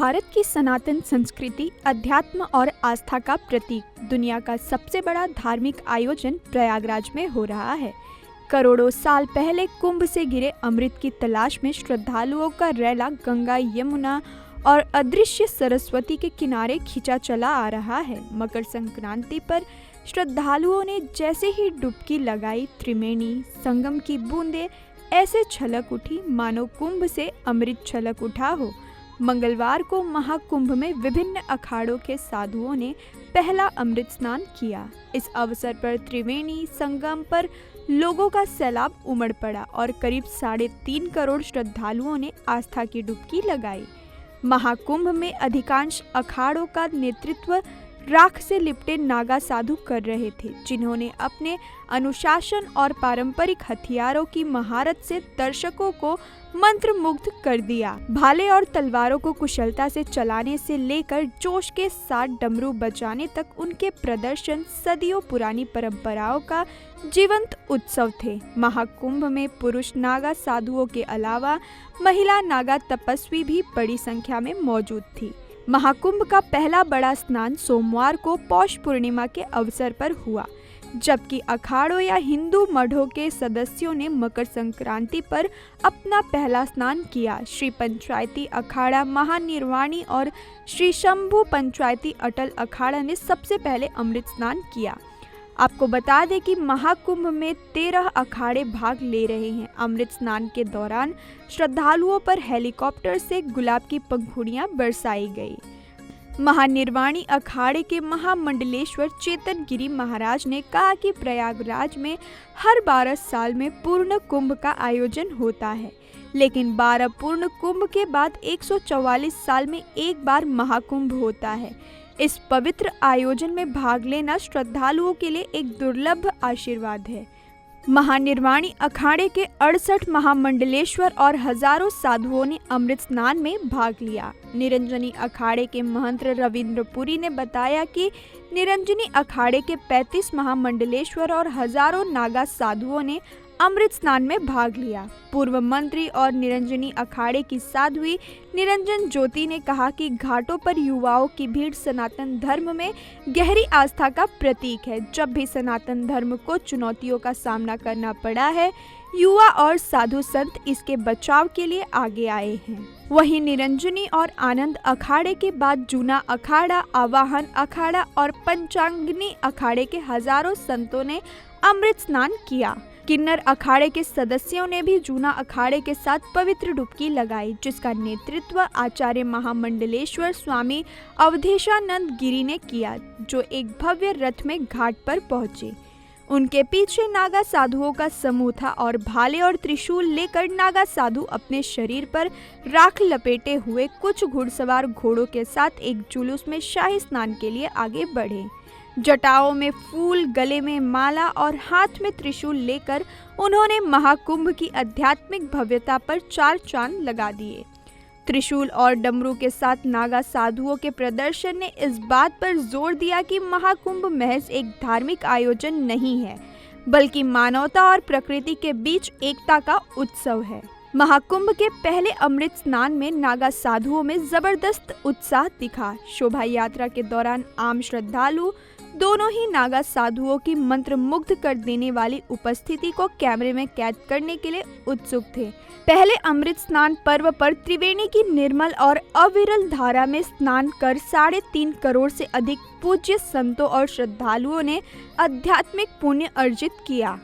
भारत की सनातन संस्कृति, अध्यात्म और आस्था का प्रतीक, दुनिया का सबसे बड़ा धार्मिक आयोजन प्रयागराज में हो रहा है। करोड़ों साल पहले कुंभ से गिरे अमृत की तलाश में श्रद्धालुओं का रैला गंगा, यमुना और अदृश्य सरस्वती के किनारे खींचा चला आ रहा है। मकर संक्रांति पर श्रद्धालुओं ने जैसे ही डुबकी लगाई, त्रिवेणी संगम की बूंदें ऐसे छलक उठी मानो कुंभ से अमृत छलक उठा हो। मंगलवार को महाकुंभ में विभिन्न अखाड़ों के साधुओं ने पहला अमृत स्नान किया। इस अवसर पर त्रिवेणी संगम पर लोगों का सैलाब उमड़ पड़ा और करीब 3.5 करोड़ श्रद्धालुओं ने आस्था की डुबकी लगाई। महाकुंभ में अधिकांश अखाड़ों का नेतृत्व राख से लिपटे नागा साधु कर रहे थे, जिन्होंने अपने अनुशासन और पारंपरिक हथियारों की महारत से दर्शकों को मंत्रमुग्ध कर दिया। भाले और तलवारों को कुशलता से चलाने से लेकर जोश के साथ डमरू बजाने तक उनके प्रदर्शन सदियों पुरानी परंपराओं का जीवंत उत्सव थे। महाकुंभ में पुरुष नागा साधुओं के अलावा महिला नागा तपस्वी भी बड़ी संख्या में मौजूद थी। महाकुंभ का पहला बड़ा स्नान सोमवार को पौष पूर्णिमा के अवसर पर हुआ, जबकि अखाड़ों या हिंदू मठों के सदस्यों ने मकर संक्रांति पर अपना पहला स्नान किया। श्री पंचायती अखाड़ा महानिर्वाणी और श्री शंभु पंचायती अटल अखाड़ा ने सबसे पहले अमृत स्नान किया। आपको बता दें कि महाकुंभ में 13 अखाड़े भाग ले रहे हैं। अमृत स्नान के दौरान श्रद्धालुओं पर हेलीकॉप्टर से गुलाब की पंखुड़ियां बरसाई गई। महानिर्वाणी अखाड़े के महामंडलेश्वर चेतन गिरी महाराज ने कहा कि प्रयागराज में हर 12 साल में पूर्ण कुंभ का आयोजन होता है, लेकिन 12 पूर्ण कुंभ के बाद 144 साल में एक बार महाकुंभ होता है। इस पवित्र आयोजन में भाग लेना श्रद्धालुओं के लिए एक दुर्लभ आशीर्वाद है। महानिर्वाणी अखाड़े के 68 महामंडलेश्वर और हजारों साधुओं ने अमृत स्नान में भाग लिया। निरंजनी अखाड़े के महंत रविंद्रपुरी ने बताया कि निरंजनी अखाड़े के 35 महामंडलेश्वर और हजारों नागा साधुओं ने अमृत स्नान में भाग लिया। पूर्व मंत्री और निरंजनी अखाड़े की साध्वी निरंजन ज्योति ने कहा कि घाटों पर युवाओं की भीड़ सनातन धर्म में गहरी आस्था का प्रतीक है। जब भी सनातन धर्म को चुनौतियों का सामना करना पड़ा है, युवा और साधु संत इसके बचाव के लिए आगे आए हैं। वहीं निरंजनी और आनंद अखाड़े के बाद जूना अखाड़ा, आवाहन अखाड़ा और पंचांगनी अखाड़े के हजारों संतों ने अमृत स्नान किया। किन्नर अखाड़े के सदस्यों ने भी जूना अखाड़े के साथ पवित्र डुबकी लगाई, जिसका नेतृत्व आचार्य महामंडलेश्वर स्वामी अवधेशानंद गिरी ने किया, जो एक भव्य रथ में घाट पर पहुंचे। उनके पीछे नागा साधुओं का समूह था और भाले और त्रिशूल लेकर नागा साधु अपने शरीर पर राख लपेटे हुए कुछ घुड़सवार घोड़ों के साथ एक जुलूस में शाही स्नान के लिए आगे बढ़े। जटाओं में फूल, गले में माला और हाथ में त्रिशूल लेकर उन्होंने महाकुंभ की आध्यात्मिक भव्यता पर 4 चांद लगा दिए। त्रिशूल और डमरू के साथ नागा साधुओं के प्रदर्शन ने इस बात पर जोर दिया कि महाकुंभ महज एक धार्मिक आयोजन नहीं है, बल्कि मानवता और प्रकृति के बीच एकता का उत्सव है। महाकुंभ के पहले अमृत स्नान में नागा साधुओं में जबरदस्त उत्साह दिखा। शोभा यात्रा के दौरान आम श्रद्धालु दोनों ही नागा साधुओं की मंत्रमुग्ध कर देने वाली उपस्थिति को कैमरे में कैद करने के लिए उत्सुक थे। पहले अमृत स्नान पर्व पर त्रिवेणी की निर्मल और अविरल धारा में स्नान कर 3.5 करोड़ से अधिक पूज्य संतों और श्रद्धालुओं ने आध्यात्मिक पुण्य अर्जित किया।